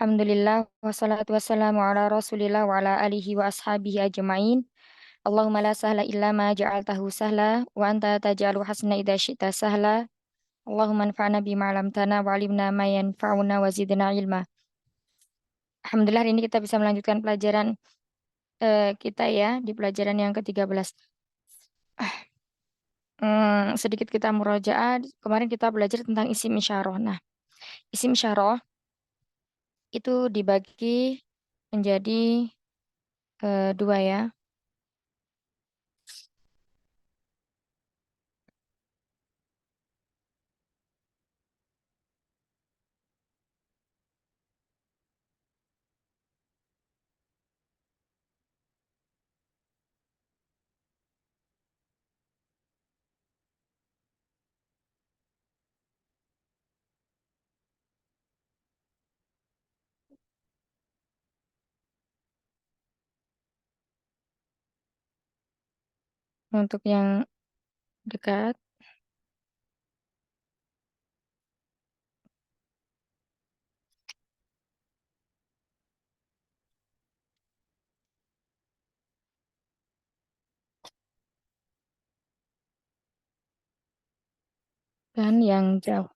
Alhamdulillah wassalatu wassalamu ala Rasulillah wa ala alihi wa ashabihi ajmain. Allahumma la sahla illa ma ja'altahu sahla wa anta taj'alu hasna idza syi'ta sahla. Allahumma anfa'na bima 'allamtana wa 'allimna ma yanfa'una wa zidna ilma. Alhamdulillah hari ini kita bisa melanjutkan pelajaran kita ya di pelajaran yang ke-13. Sedikit kita murojaah. Kemarin kita belajar tentang isim isyarah. Nah, isim isyarah itu dibagi menjadi dua ya. Untuk yang dekat dan yang jauh.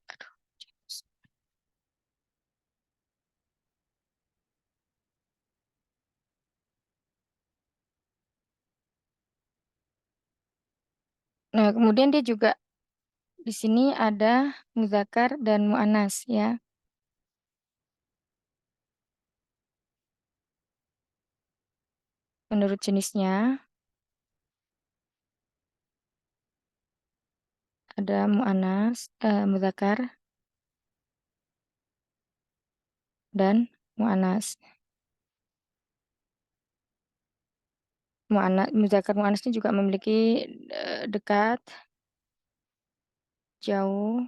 Nah, kemudian dia juga di sini ada muzakkar dan muannas ya. Menurut jenisnya ada muannas, muzakkar dan muannas. Muzakkar muannasnya juga memiliki dekat, jauh,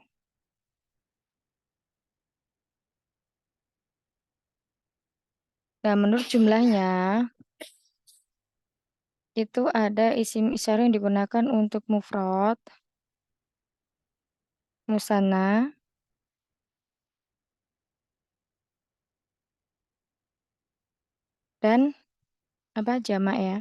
nah menurut jumlahnya itu ada isim isyarah yang digunakan untuk mufrad, musanna, dan apa jamak ya.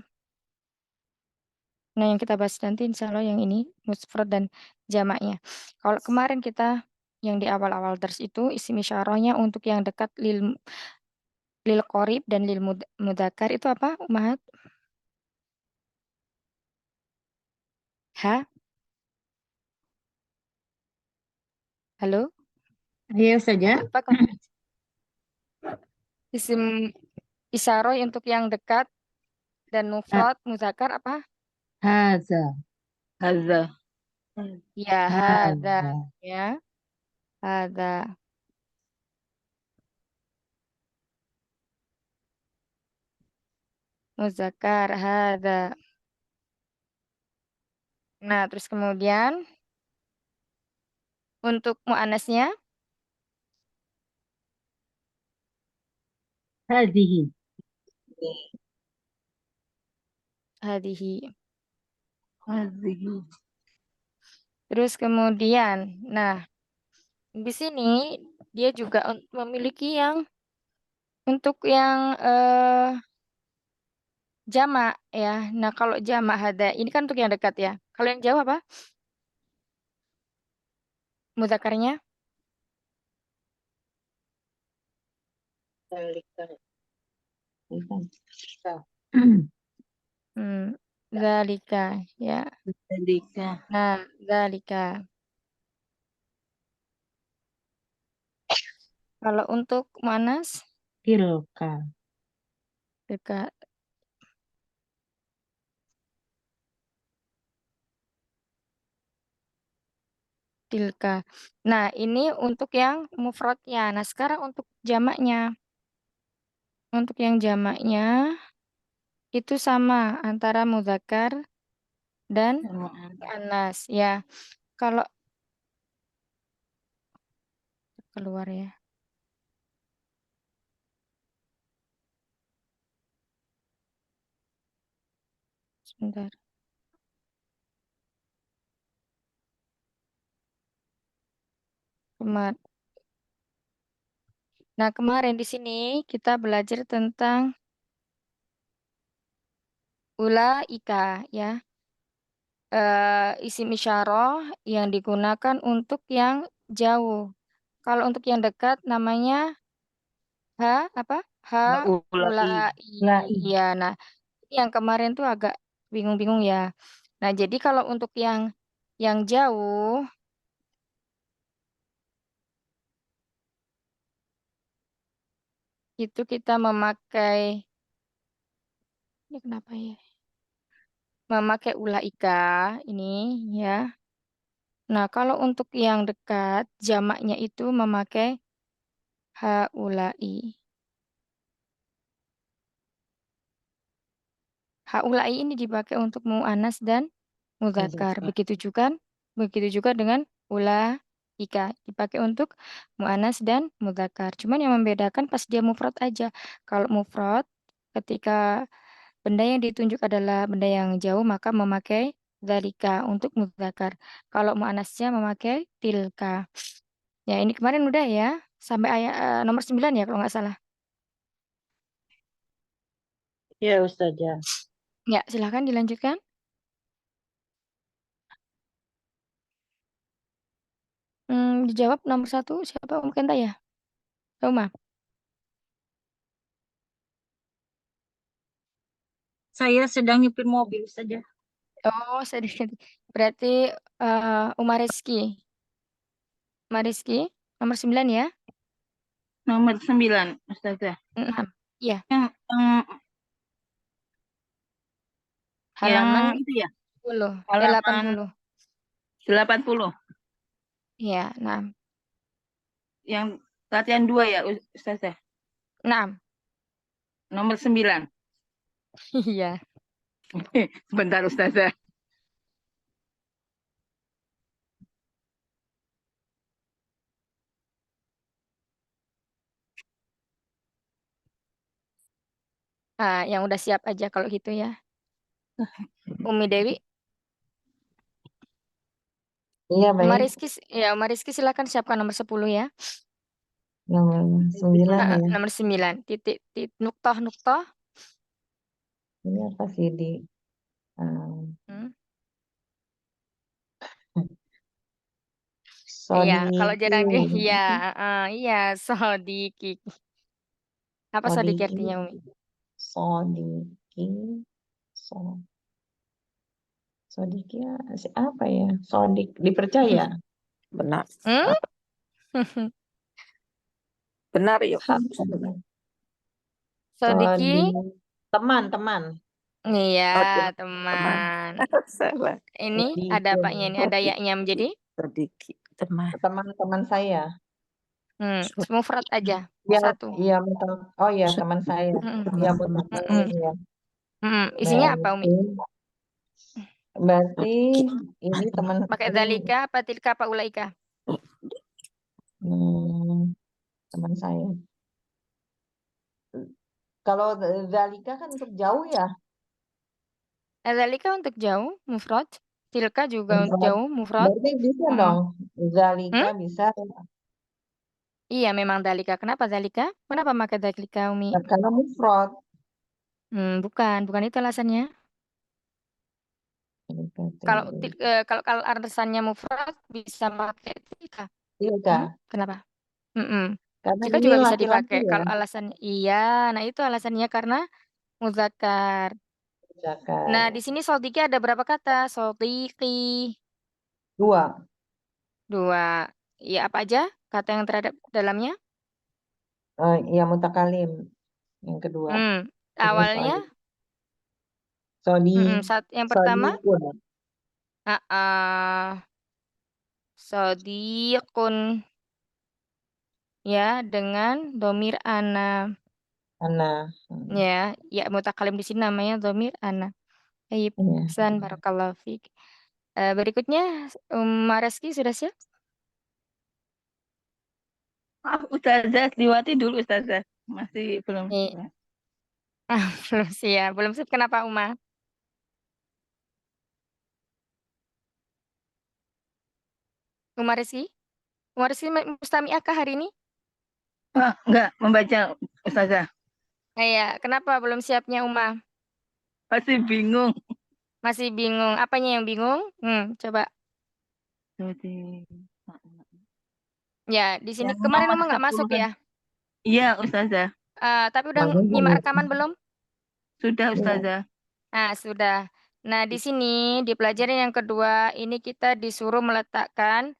Nah, yang kita bahas nanti insya Allah yang ini mufrad dan jamaknya. Kalau kemarin kita yang di awal-awal dars itu isim isyarahnya untuk yang dekat lil qorib dan lil mudzakkar itu apa, Umahat? Ha? Halo? Iya saja. Apa isim isyarah untuk yang dekat dan Ha- mufrad mudzakkar apa? Haza. Hadza. Ya, hadza Haza. ya. Hadza. Muzakkar hadza. Nah, terus kemudian untuk muannasnya Hadhihi. hadhihi. Hadhihi. Terus kemudian, nah di sini dia juga memiliki yang untuk yang jamak ya. Nah, kalau jamak hada ini kan untuk yang dekat ya. Kalau yang jauh apa? Mudzakarnya? Dzalika. Hmm, zalika ya. Dzalika. Nah, zalika. Kalau untuk muannas Tilka. dekat tilka. Nah, ini untuk yang mufradnya. Nah, sekarang untuk jamaknya. Untuk yang jamaknya itu sama antara mudzakkar dan muannas ya. Kalau keluar ya, sebentar. Kemar. Nah, kemarin di sini kita belajar tentang ulaika ya. Isim isyarah yang digunakan untuk yang jauh. Kalau untuk yang dekat namanya apa? Ulai. Haulai. Lai. Iya, nah yang kemarin tuh agak bingung-bingung ya. Nah, jadi kalau untuk yang jauh itu kita memakai ini kenapa ya? Memakai ulaika ini ya. Nah, kalau untuk yang dekat jamaknya itu memakai haulai. Haulai ini dipakai untuk mu'annas dan mudzakkar. Mudzakkar. Begitu juga dengan ulaika dipakai untuk mu'annas dan mudzakkar. Cuman yang membedakan pas dia mufrad aja. Kalau mufrad ketika benda yang ditunjuk adalah benda yang jauh maka memakai dzalika untuk mudzakkar. Kalau mu'annasnya memakai tilka. Ya, ini kemarin udah ya sampai ayat nomor 9 ya kalau nggak salah. Ya, Ustazah. Ya, silahkan dilanjutkan. Dijawab nomor 1 siapa? Mungkin ya? Uma. Saya sedang nyupir mobil saja. Oh, sedikit. Berarti Umar Rizky. Umar Rizky nomor 9 ya. Nomor 9, Ustazah. 6. Iya, Yang halaman itu ya, 10. halaman 80. 80. Iya, 6. Yang latihan 2 ya, Ustazah. 6. Nomor 9. Iya. Sebentar, Ustazah. Yang udah siap aja kalau gitu ya. Umi Dewi, Iya, Umar baik. Rizky, ya Umar Rizky silakan siapkan nomor 10 ya. Nomor 9 ya. Nomor 9. Titik, titik, nuktah, nuktah. Ini apa sih di um, Hmm. Iya, kalau Sodiki. jarang dia, iya, iya, Sodiki. Apa Sodiki Sodiki. artinya, Umi? Sodiki. So, Sodiki ya, apa ya? Sodik dipercaya. Benar, Hmm? benar ya. Sodiki, Sodik. Teman-teman. iya, Oh, ya, teman. teman. Salah. Ini ada Sodikun. apanya ini? Ada yaknya menjadi Sedikit teman. Teman-teman saya. mufrad aja. Ya, Satu. iya, oh ya, teman saya. Mm-mm. Ya, Mm-mm. mutakallim ya. Isinya apa, Umi? Berarti ini teman Pakai ini dalika, apa tilka, apa ulaika? teman saya. Kalau Zalika kan untuk jauh ya. Dalika untuk jauh, mufrad. Tilka juga untuk Mufrad. jauh, mufrad. Berarti bisa Mm-mm. dong. Zalika Hmm? bisa Iya, memang dalika. Kenapa dalika? Kenapa pakai dalika, Umi? karena mufrad. Bukan itu alasannya. Kalau kalau alasannya mufrad bisa pakai tilka. Tilka. Kenapa? Mm-mm. Karena Jika ini juga bisa laki-laki dipakai. ya. Kalau alasannya iya, nah itu alasannya karena muzakkar. Nah, Zakar. di sini sodiki ada berapa kata? Sodiki. Dua. 2. Iya, apa aja kata yang terhadap dalamnya? Ya mutakalim. Yang kedua. Ini Awalnya, Sodi. yang pertama, Sodikun. uh, sodikun ya dengan domir ana Ana. ya, ya mutakalim di sini namanya domir ana. Baik, Ya. San barakallahu fiik. Berikutnya, Reski sudah siap? Maaf, Ustazah, diwati dulu, Ustazah. Masih belum. Nih, belum siap. Belum siap kenapa, Uma? Umar Rizky? Umar Rizky Mustami'ah kah hari ini? Enggak membaca Ustazah. Kenapa belum siapnya Uma? Masih bingung. Masih bingung. Apanya yang bingung? Coba. Jadi, Ya, di sini yang kemarin nomor Uma nggak 10 masuk kan. ya. Iya, Ustazah. Tapi udah Bagus, nyimak bagus. rekaman belum? Sudah, Iya. Ustazah. Nah, sudah. Nah, di sini di pelajaran yang kedua ini kita disuruh meletakkan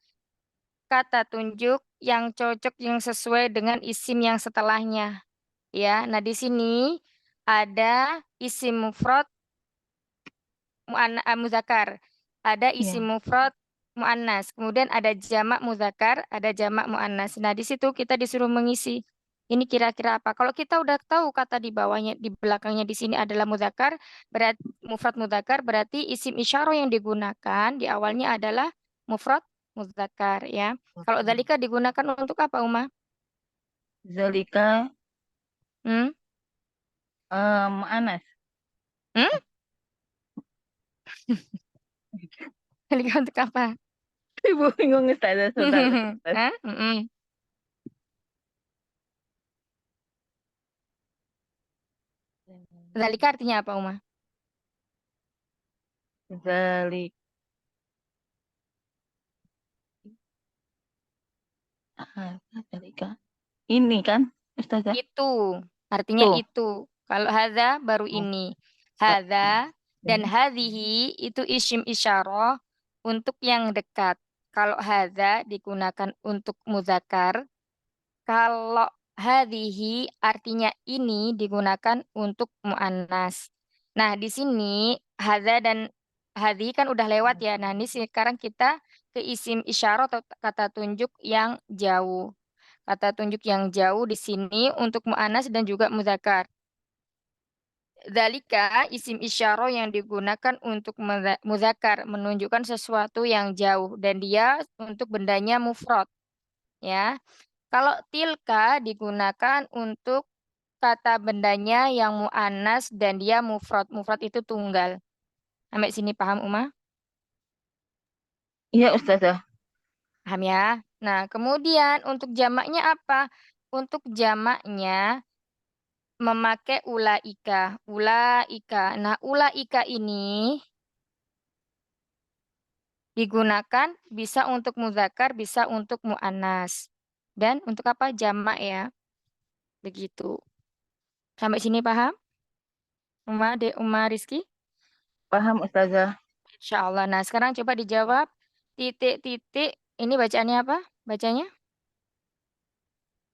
kata tunjuk yang cocok yang sesuai dengan isim yang setelahnya. Ya, nah di sini ada isim mufrad muzakkar, ada isim Iya. mufrad muannas, kemudian ada jamak muzakkar, ada jamak muannas. Nah, di situ kita disuruh mengisi. Ini kira-kira apa? Kalau kita udah tahu kata di bawahnya, di belakangnya di sini adalah muzakkar, berarti mufrad muzakkar, berarti isim isyarah yang digunakan di awalnya adalah mufrad muzakkar ya. Kalau dzalika digunakan untuk apa, Uma? Zalika Hmm? Anas. Hmm? Dzalika untuk apa? Ibu bingung Ustazah. Sebentar. Hah? Mm-mm. Dzalika artinya apa, Uma? Zalika. Zalika. Ini kan Ustazah. Itu, artinya Tuh. itu. Kalau hadza baru ini. Hadza dan hadhihi itu isim isyarah untuk yang dekat. Kalau hadza digunakan untuk muzakkar. Kalau hadhihi artinya ini digunakan untuk muannas. Nah, di sini hadza dan hadhihi kan udah lewat ya. Nah, ini sekarang kita ke isim isyarah atau kata tunjuk yang jauh. Kata tunjuk yang jauh di sini untuk mu'annas dan juga mudzakkar. Dzalika isim isyarah yang digunakan untuk mudzakkar menunjukkan sesuatu yang jauh dan dia untuk bendanya mufrad ya. Kalau tilka digunakan untuk kata bendanya yang mu'annas dan dia mufrad. Mufrad itu tunggal. Sampai sini paham, Uma? Iya, Ustazah. Paham ya? Nah, kemudian untuk jamaknya apa? Untuk jamaknya memakai ulaika. Ulaika. Nah, ulaika ini digunakan bisa untuk muzakkar, bisa untuk muannas. Dan untuk apa? Jamak ya. Begitu. Sampai sini paham? Uma Rizky? Paham, Ustazah. Insya Allah. Nah, sekarang coba dijawab. Titik-titik. Ini bacaannya apa? Bacanya?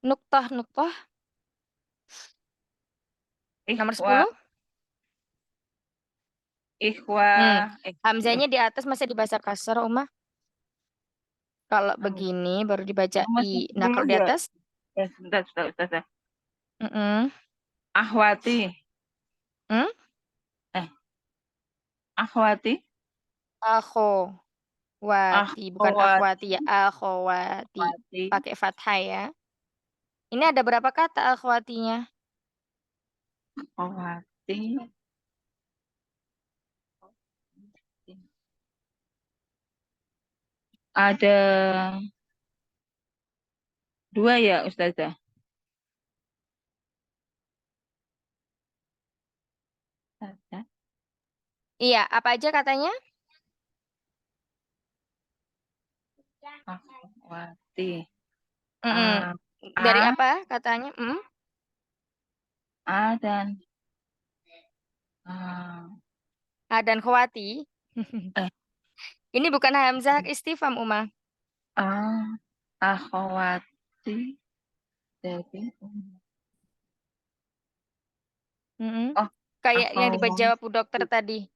Nuktah, nuktah. Nomor Ikhwa, 10. ikhwa, Hamzanya di atas masih dibaca kasar, Uma. Kalau begini baru dibaca nomor i. Nah, 10 kalau di ya. atas, Sebentar, Ustazah. mm-mm. Ahwati. Hmm? Akhwati. Akhwati, bukan akhwati ya, akhwati. Akhwati. Pakai fathah ya. Ini ada berapa kata akhwatinya? Akhwati. Ada 2 ya, Ustazah. Ustazah. Iya, apa aja katanya? Akhwati. Mm-mm. A, Dari apa katanya? A dan A. A dan khawati. Eh, Ini bukan hamzah istifham, Uma. A, akhwati. Jadi, Mm-mm. oh, Kayak yang akhwati. dijawab Bu Dokter tadi.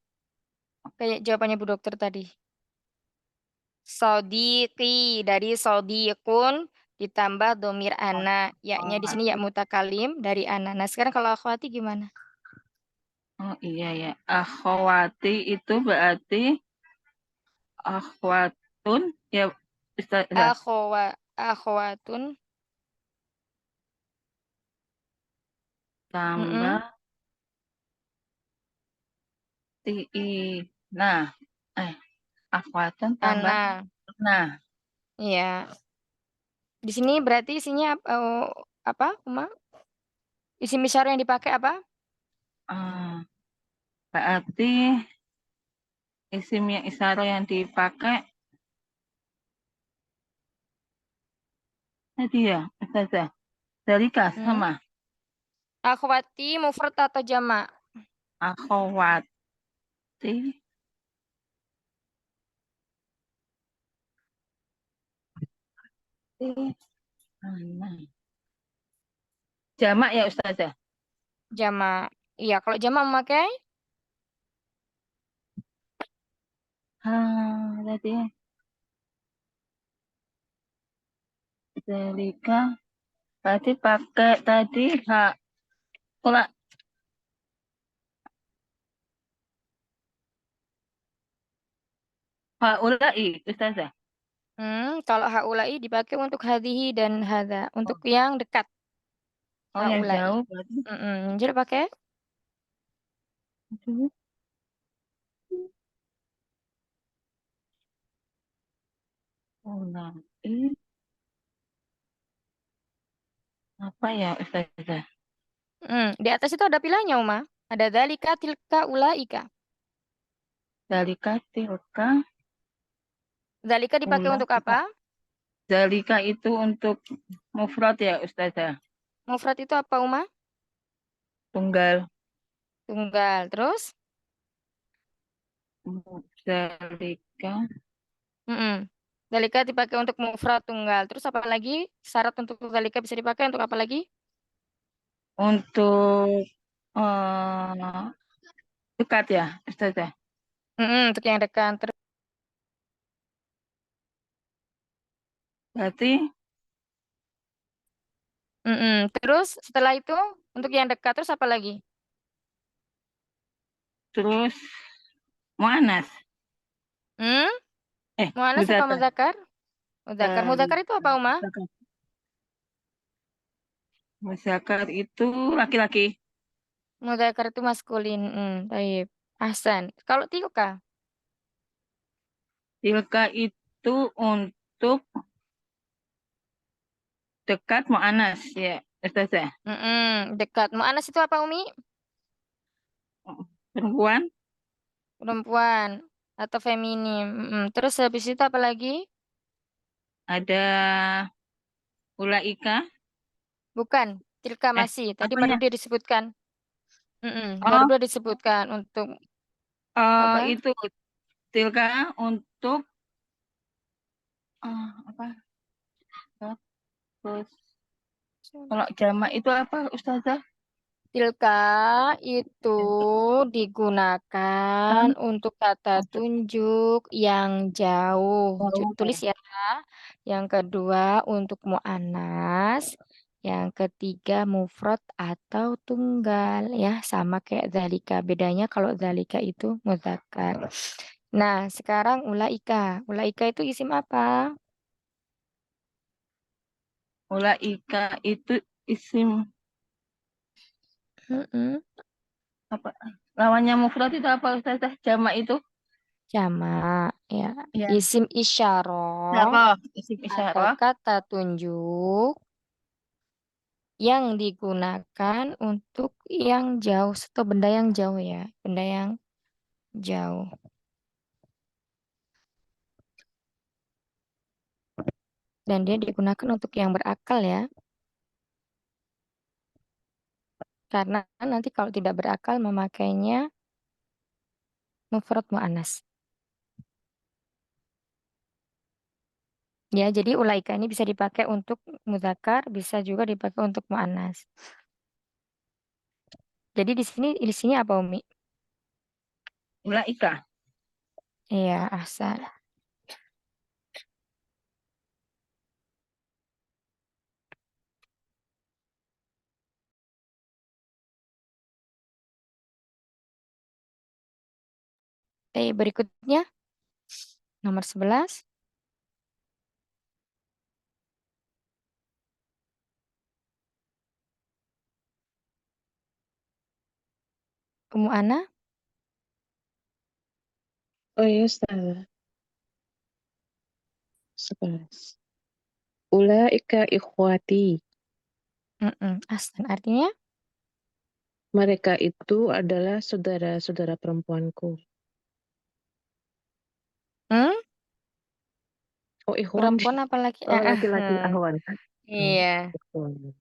Kayak jawabannya Bu Dokter tadi. Sodiqi dari sodiqun ditambah domir ana. Yaknya di sini ya mutakalim dari ana. Nah, sekarang kalau akhwati gimana? Oh iya ya. Akhwati itu berarti akhwatun ya, Ustazah. Akhwatun. Tambah Mm-mm. ti. Nah, akhwatun tambah Ana. nah. Iya. Di sini berarti isinya apa, Uma? Isim isyarah yang dipakai apa? Ah, berarti isim yang isyarah yang dipakai tadi ya, Ustazah. Dalika Hmm? sama Akhwati mufrad atau jamak? akhwati. Mana? Jamak ya Ustazah. Jamak. Iya, kalau jamak memakai Tadi Dalika. Berarti pakai tadi hak. Pula hak ulai Ustazah. kalau haulai dipakai untuk hadhihi dan hadza, untuk yang dekat. Oh yang Haulai. jauh berarti. Jadi pakai Aduh. Ulai. Apa ya Ustazah? di atas itu ada pilihannya, Uma. Ada dzalika, tilka, ulaika. Dalika tilka Dzalika dipakai ulai. untuk apa? Dalika itu untuk mufrad ya Ustazah. Mufrad itu apa, Uma? Tunggal. Tunggal. Terus? Dalika Mm-mm. Dzalika dipakai untuk mufrad tunggal. Terus apa lagi? Syarat untuk dzalika bisa dipakai untuk apa lagi? untuk eh, dekat ya Ustazah. Untuk yang dekat. Berarti Terus setelah itu untuk yang dekat terus apa lagi? terus muannas. Hmm? Muannas apa Muzakkar. muzakkar? Muzakkar. Muzakkar itu apa, Uma? Muzakkar. Muzakkar itu laki-laki. Muzakkar itu maskulin. Baik. Ahsan. Kalau tilka? Tilka itu untuk dekat muannas ya Ustazah. Dekat. Muannas itu apa, Umi? Perempuan Perempuan atau feminim. Terus habis itu apa lagi? ada ulaika. Bukan. Tilka Eh, masih. Tadi baru apanya? dia disebutkan. Baru Oh, dia disebutkan untuk apa? itu tilka untuk apa? Terus kalau jamak itu apa Ustazah? Tilka itu digunakan Kan untuk kata ada tunjuk yang jauh. Tulis oh, ya. Yang kedua untuk mu'annas. Yang ketiga mufrad atau tunggal ya, sama kayak zalika. Bedanya kalau zalika itu muzakkar. Nah, sekarang ulaika. Ulaika itu isim apa? ulaika itu isim Mm-mm. apa? Lawannya mufrad itu apa Ustazah? Jamak itu? Jamak ya. Ya. Isim isyarah Siapa? Isim atau isyarah. kata tunjuk yang digunakan untuk yang jauh atau benda yang jauh ya, benda yang jauh. Dan dia digunakan untuk yang berakal ya, karena nanti kalau tidak berakal memakainya mufrad muannas. Ya, jadi ulaika ini bisa dipakai untuk mudzakkar, bisa juga dipakai untuk muannas. Jadi di sini apa, Umi? Ulaika. Iya, ahsan. Berikutnya nomor 11. Ummu Ana. Oh iya, Ustazah. 11. Ulaika ikhwati. Ahsan. Artinya? Mereka itu adalah saudara-saudara perempuanku. Hmm? Oh, ikhwan. Perempuan apa laki? Oh, laki-laki ahwan. Iya. Ikhwan.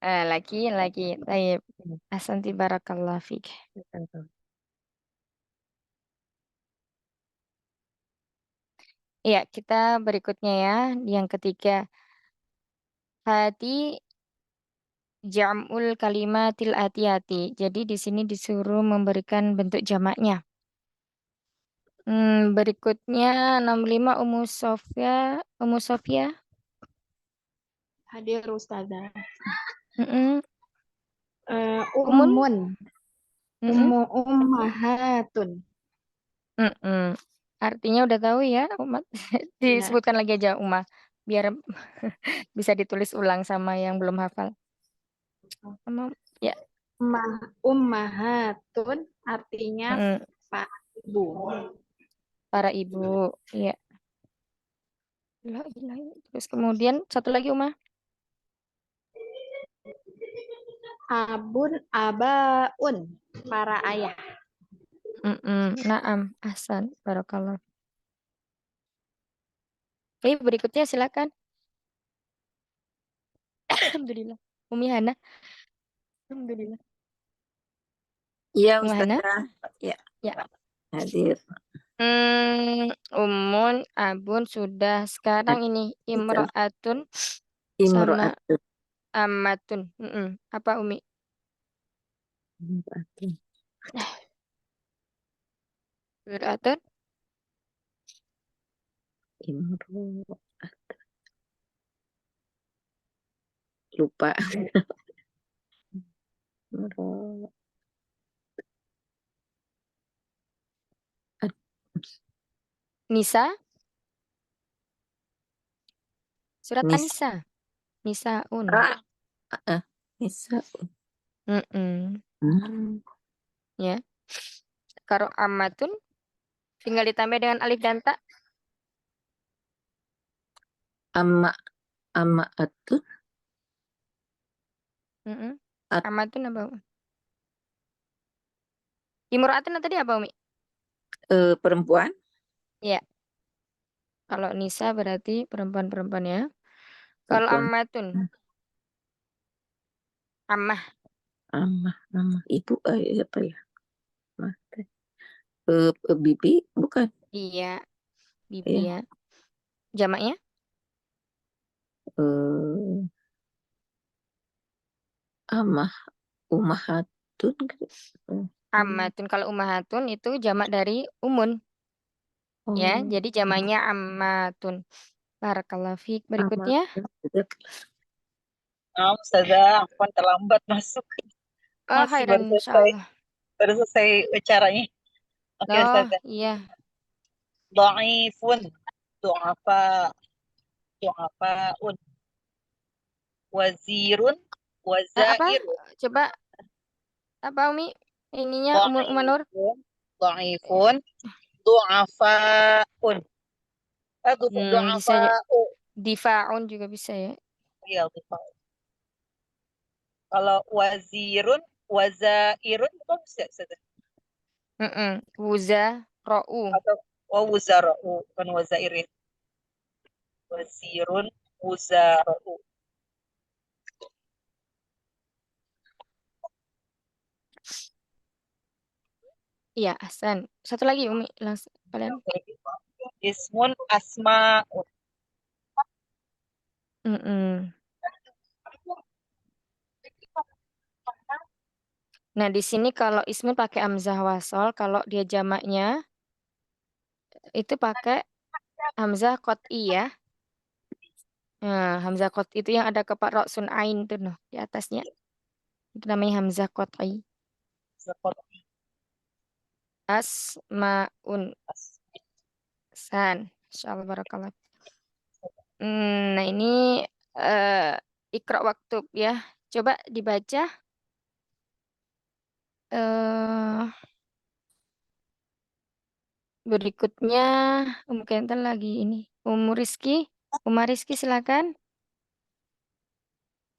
Laki-laki. Taib. Ahsanti barakallah fik. Iya, kita berikutnya ya. Yang ketiga. Hati jam'ul kalimatil atiyati. Jadi di sini disuruh memberikan bentuk jamaknya. Berikutnya 65 Ummu Sofia. Hadir Ustazah. Mm-mm. Ummun. Mm-mm. Ummahatun. Artinya udah tahu ya, umat. Disebutkan lagi aja Umma biar bisa ditulis ulang sama yang belum hafal. Ya. Ummahatun artinya Pak Ibu. Para ibu, ya. Terus kemudian satu lagi Umma. Abaun, para ayah. Naam, ahsan, barakallah. Oke, berikutnya silakan. Alhamdulillah. Umi Hana. Alhamdulillah. Iya, Umi Hana. Ustazah. Ya. Ya. Hadir. Umun, abun sudah. Sekarang ini imro'atun sama Imro'atun. amatun. Apa Umi? Imro'atun. Imro'atun. Lupa. Nisa. Surat Nisa. An-Nisa. Nisaun. Nisaun. Ya. Kalau amatun tinggal ditambah dengan alif dan ta. Ama'atun. Amatun apa? Imro'atun tadi apa Umi? Perempuan. Ya. Kalau Nisa berarti perempuan-perempuan ya. Kalau Perempuan. amatun. Ammah. Ibu apa ya? Bibi bukan? Iya. Bibi ya. Jamaknya? Ummahatun. Ammatun. Kalau ummahatun itu jamak dari umun. Ya, jadi jamaknya ammatun. Barakallahu fiik. Berikutnya. Ustazah, aku kan terlambat masuk. Oh, Masih khairan insyaallah. baru selesai acaranya. Oke, Ustazah. Iya. Dhaifun, du'afaun, wazirun, Apa? wazairun. Coba apa Umi? Ininya Umar Nur. Dhaifun, du'afaun. Bisa ya. Du'afa'u. Difa'un juga bisa ya. Iya, difa'un. Kalau wazirun, wazairun, itu bisa, Ustazah. Wuza ro'u. Atau wuzara'u, bukan wazairin. Wazirun, wuzara'u. Iya, Hasan. Satu lagi Umi langsung kalian. Ismun asma'un. Nah, di sini kalau ismun pakai hamzah wasol, kalau dia jamaknya itu pakai hamzah qot'i ya. Nah, hamzah qot'i itu yang ada kepak roksun ain tuh noh di atasnya. Itu namanya hamzah qot'i. Asmaun. San. Insyaallah barakallah. Nah ini Iqra waktu ya. Coba dibaca. Berikutnya mungkin lagi ini. Umar Rizki silakan.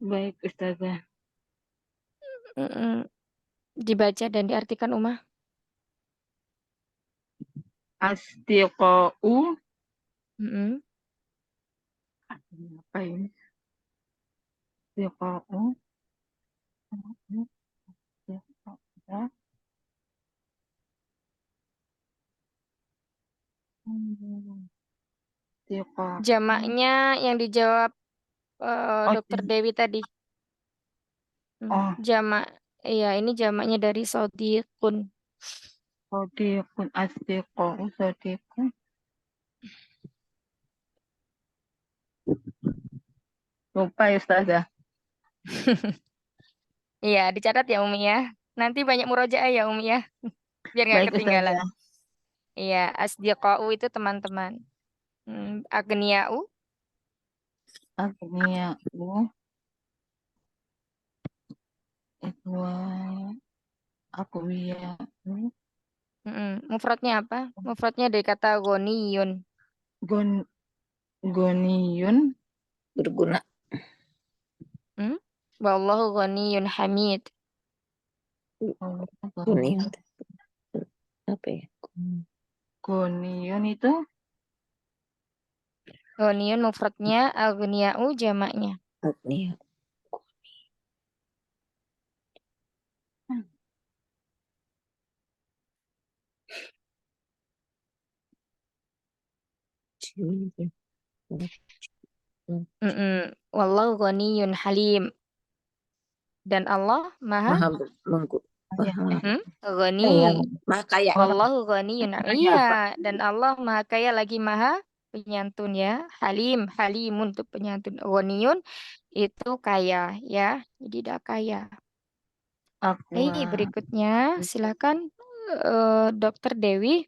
Baik, Ustazah. Mm-mm. Dibaca dan diartikan Umah. Asdiqa'u. Mm-mm. Apa ini? Asdiqa'u. Asdiqa'u. Asdiqa'u. Jamaknya yang dijawab Oh, Dokter Dewi tadi. oh, Jamak, iya ini jamaknya dari sodiqun. sodiqun. Asdiqa'u. Sodiqun. Lupa ya, Ustazah. Iya, dicatat ya Umi ya. Nanti banyak murojaah ya Umi ya. Biar nggak Baik, ketinggalan. Ustazah. Iya, asdiqa'u itu teman-teman. Agnia'u, Agnia'u. Ikhwa. Aqwiya'u. mufradnya apa? Mufradnya dari kata ghaniyun. Gon, goniyun. Berguna. Hmm? Wallahu ghaniyun hamid. Kuning. Apa ya? Goniyun itu Ghaniyun mufradnya, agnia'u jamaknya. Agnia. Wallahu ghaniyun halim. Dan Allah maha Maha mengku. ya. ghani. Maha kaya. Wallahu ghaniyun. Kaya, Pak. Iya, dan Allah maha kaya lagi maha penyantun ya. Halim, halimun untuk penyantun. Ghaniyun itu kaya ya. Jadi tidak kaya. Aqwa. Berikutnya silakan Dokter Dewi.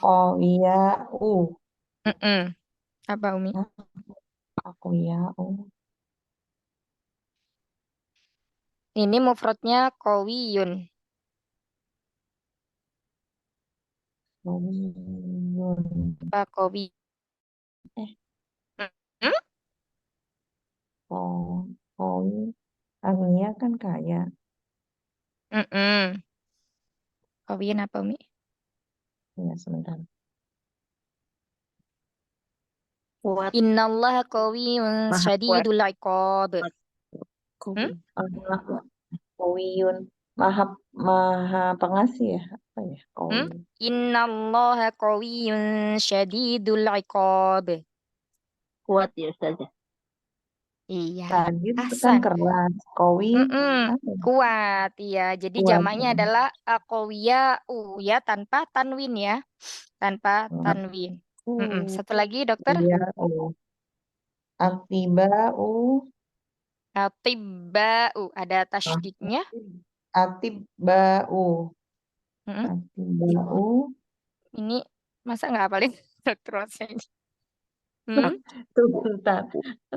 Aqwiya'u. Mm-mm. Apa Umi? Aqwiya'u. Ini mufradnya qawiyun. Qawiyun. Apa qawi? Hmm? Qawi. Agnia kan kaya. Mm-mm. Qawiyun apa Umi? Ya, sebentar. Kuat. Innallaha qawiyyun Maha syadidul iqab. Hmm? Qawiyun. Maha maha pengasih ya. Apa ya? Hmm? Qawi. Innallaha qawiyyun syadidul iqab. Kuat ya, Ustazah. Iya, Sadid itu kan Hasan. keras. Qawi apa ya? Kuat, iya. Jadi Kuat. jamaknya adalah aqwiya'u ya tanpa tanwin ya. Tanpa tanwin. Satu lagi dokter. Iya. Atiba'u. Atibba'u ada tasydidnya. Atiba'u. Mm-mm. Atiba'u. Ini masa nggak hafalin dokter Rosa ini? Hmm? Tuh, bentar.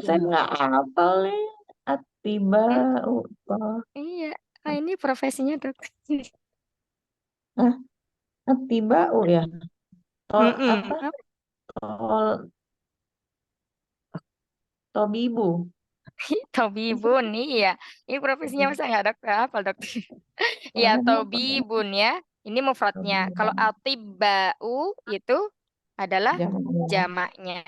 Saya nggak hafal nih. Atiba'u. Iya, ini profesinya dokter. Atiba'u ya. Apa? Tobibu. Tobibun, iya. Ini profesinya masa nggak dokter hafal dokter? Ya, tobibun ya. Ini mufradnya. Kalau atibau itu adalah jamaknya.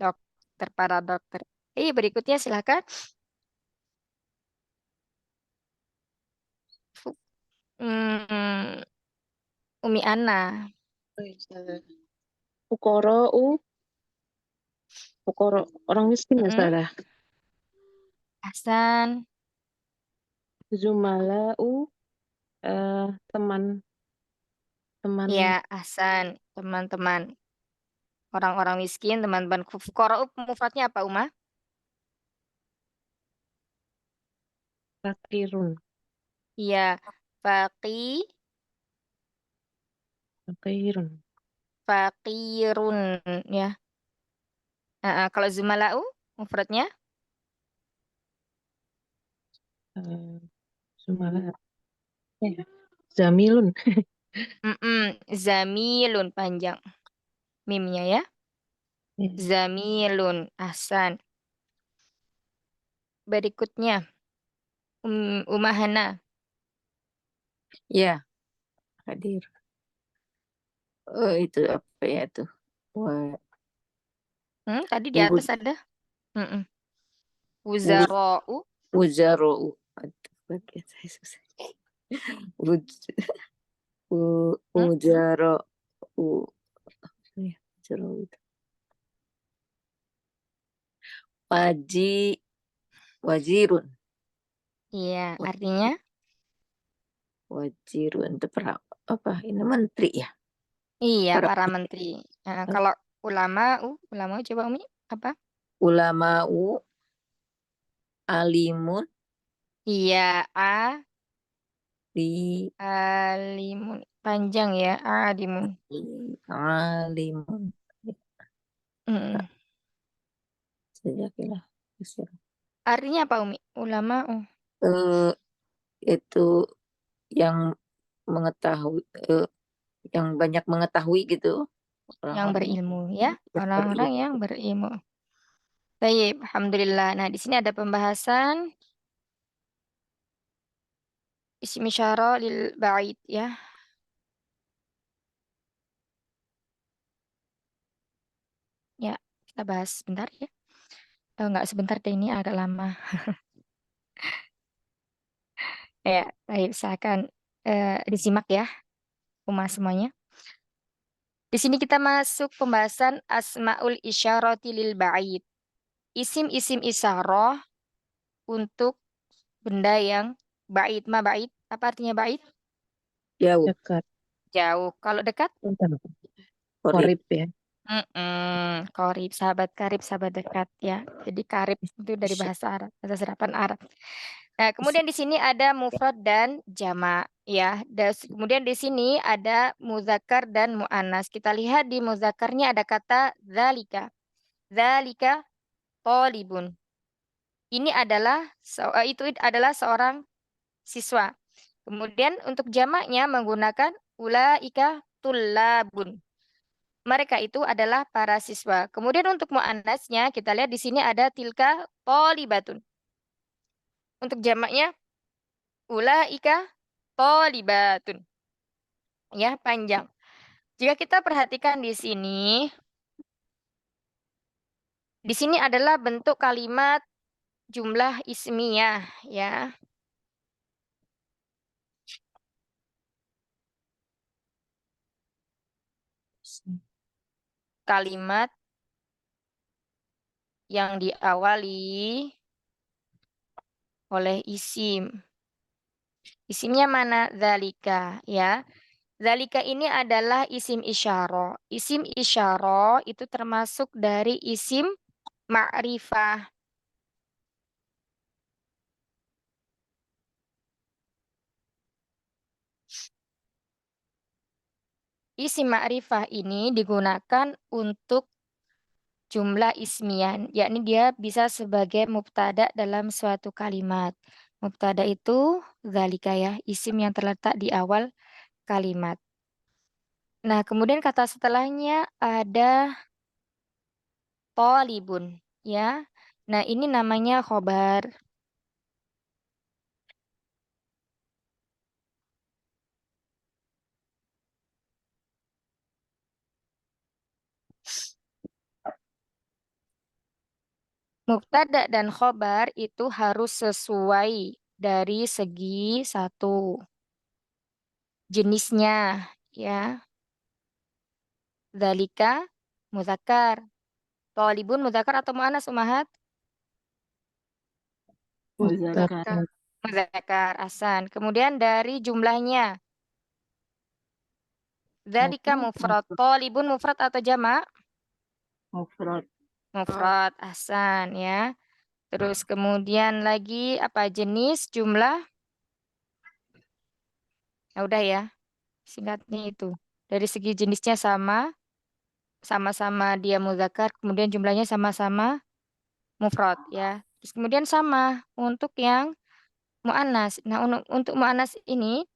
Dokter, para dokter. Berikutnya silakan. Hmm, Umi Ana. Fukoro orang miskin ya, Mm-mm. Ustazah. Hasan. Zumala'u teman Ya, Hasan. Teman-teman. Orang-orang miskin, teman-teman. Fuqara mufradnya apa, Uma? fakirun. Iya. Faqi. Fakirun. Fakirun ya. Kalau zumala'u mufradnya Zumala. Zamilun. zamilun panjang. mimnya ya. Ya. Zamilun. Ahsan. Berikutnya. Umahana. Ya, hadir. Oh, itu apa ya tuh? Tadi di atas ada. Wuzara'u. Uzaro'u. Aduh, bagian saya susah. Uzaro'u. Uzaro'u itu. Wazirun. Iya, artinya Wazirun itu apa? Ini menteri ya? iya, Para para menteri. Kalau ulama coba Umi apa? ulama'u alimun Iya, di alimun. Panjang ya, alimun. alimun Mm. sejakilah Artinya apa Umi? Ulama. itu yang mengetahui yang banyak mengetahui gitu Yang orang-orang berilmu ya, yang orang-orang berilmu. yang berilmu. Baik, alhamdulillah. Nah, di sini ada pembahasan isim isyarah lil ba'id ya. Ya, kita bahas sebentar ya. Enggak sebentar deh, ini agak lama. Ya, baik, silakan disimak ya, Uma semuanya. Di sini kita masuk pembahasan asmaul isyarati lil ba'id. Isim-isim isyarah untuk benda yang ba'id. Ma ba'id, apa artinya ba'id? Jauh. Dekat. Jauh. Kalau dekat? Bentar. Korib. Korib ya. Korib, sahabat karib, sahabat dekat ya. Jadi karib itu dari bahasa Arab, bahasa serapan Arab. Nah, kemudian di sini ada mufrad dan jama ya. Kemudian di sini ada muzakkar dan muannas. Kita lihat di muzakkarnya ada kata zalika. Zalika talibun. Ini adalah itu adalah seorang siswa. Kemudian untuk jamaknya menggunakan ulaika tullabun. Mereka itu adalah para siswa. Kemudian untuk muannasnya kita lihat di sini ada tilka thalibatun. Untuk jamaknya ulaika thalibatun. Ya, panjang. Jika kita perhatikan di sini adalah bentuk kalimat jumlah ismiyah ya. Kalimat yang diawali oleh isim. Isimnya mana? Zalika ya. Zalika ini adalah isim isyarah. Isim isyarah itu termasuk dari isim ma'rifah. Isim ma'rifah ini digunakan untuk jumlah ismian, yakni dia bisa sebagai mubtada dalam suatu kalimat. Mubtada itu zalika ya, isim yang terletak di awal kalimat. Nah, kemudian kata setelahnya ada tolibun ya. Nah, ini namanya khobar. Mubtada dan khobar itu harus sesuai dari segi satu jenisnya ya. Zalika muzakkar. Tolibun muzakkar atau muannas umahat? Muzakkar. Muzakkar asan. Kemudian dari jumlahnya. Zalika mufrad. Tolibun mufrad atau jamak? Mufrad. Mufrad asan ya. Terus kemudian lagi apa jenis jumlah? Nah, udah ya. Singkatnya itu. Dari segi jenisnya sama-sama dia muzakkar, kemudian jumlahnya sama-sama mufrad ya. Terus kemudian sama untuk yang muannas. Nah, untuk muannas ini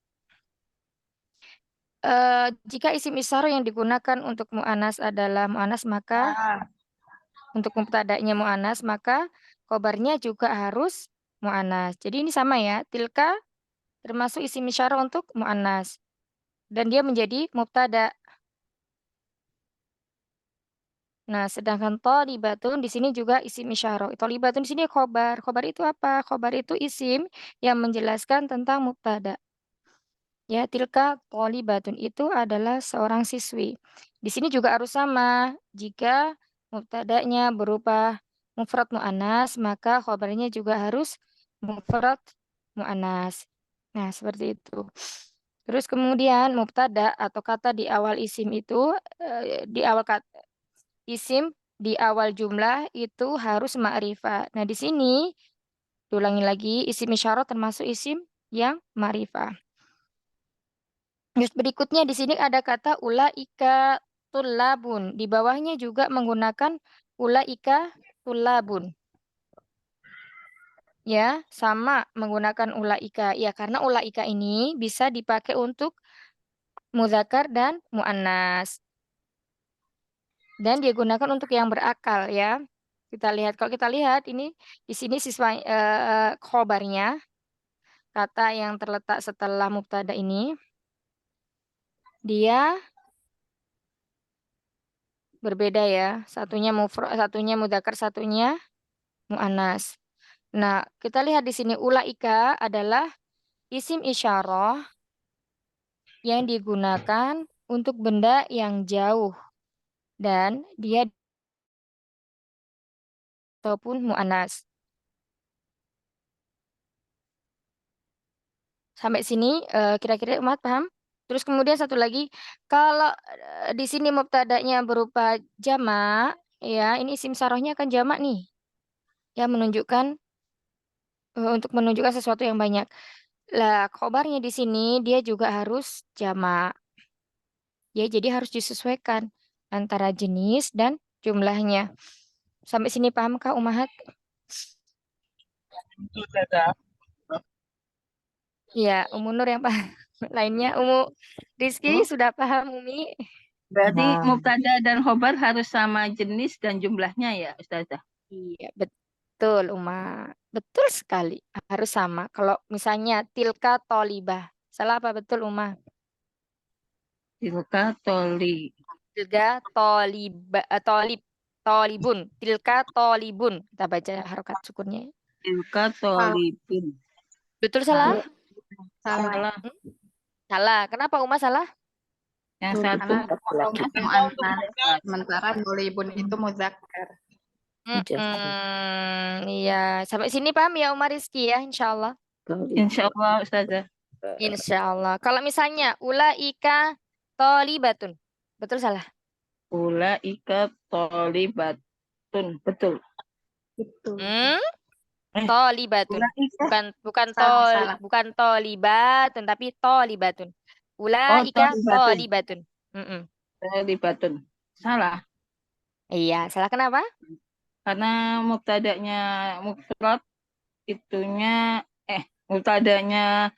Jika isim isyarah yang digunakan untuk mu'anas adalah mu'anas, maka untuk mubtada'nya mu'anas, maka khobarnya juga harus mu'anas. Jadi ini sama ya, tilka termasuk isim isyarah untuk mu'anas. Dan dia menjadi mubtada. Nah, sedangkan tholibatun di sini juga isim isyarah. Tholibatun di sini khobar. Khobar itu apa? Khobar itu isim yang menjelaskan tentang mubtada. Ya, tilka tholibatun itu adalah seorang siswi. Di sini juga harus sama. Jika mubtada'nya berupa mufrad mu'annas, maka khobarnya juga harus mufrad mu'annas. Nah, seperti itu. Terus kemudian mubtada atau kata di awal isim itu di awal kata isim di awal jumlah itu harus ma'rifah. Nah, di sini diulangi lagi, isim isyarah termasuk isim yang ma'rifah. Terus berikutnya di sini ada kata ulaika tulabun. Di bawahnya juga menggunakan ulaika tulabun. Ya, sama menggunakan ulaika. Ya, karena ulaika ini bisa dipakai untuk muzakkar dan muannas. Dan digunakan untuk yang berakal ya. Kalau kita lihat ini di sini siswa khobarnya, kata yang terletak setelah mubtada ini dia berbeda ya. Satunya mufrad, satunya mudzakkar, satunya muannas. Nah, kita lihat di sini ulaika adalah isim isyarah yang digunakan untuk benda yang jauh dan dia ataupun muannas. Sampai sini kira-kira umat paham? Terus kemudian satu lagi, kalau di sini mubtada'nya berupa jamak, ya ini isim sarahnya akan jamak nih. Ya menunjukkan untuk menunjukkan sesuatu yang banyak. Lah, khobarnya di sini dia juga harus jamak. Ya, jadi harus disesuaikan antara jenis dan jumlahnya. Sampai sini pahamkah Umahat? Itu Ustazah. Ya, Umu Nur yang paham. Lainnya Umu Rizky sudah paham Umi? Berarti Paham. mubtada dan khobar harus sama jenis dan jumlahnya ya, Ustazah? Iya, betul Uma. Betul sekali. Harus sama. Kalau misalnya tilka tolibah. Salah apa betul Uma? Tilka toli. Tilka tolibun. Tilka tolibun. Kita baca harokat sukunnya. Tilka tolibun. Betul salah? Salah. Salah. Salah. Kenapa Uma salah? Yang Tuh, satu Karena Laki-laki. itu mu'annas, sementara dolibun itu muzakkar. Iya. Sampai sini paham ya Umar Rizky ya, insya Allah. insya Allah Ustazah. Insya Allah. Kalau misalnya ulaika tolibatun. Betul salah? Ulaika tolibatun. Betul. Itu. Hmm? Eh, Tolibatun. ulaika. Bukan Salah. bukan tolibatun, tapi tolibatun. Oh, Ulaika tolibatun. tolibatun. Mm-mm. Tolibatun. Salah. Iya, salah kenapa? Karena mubtada'nya mufrad, itunya mubtada'nya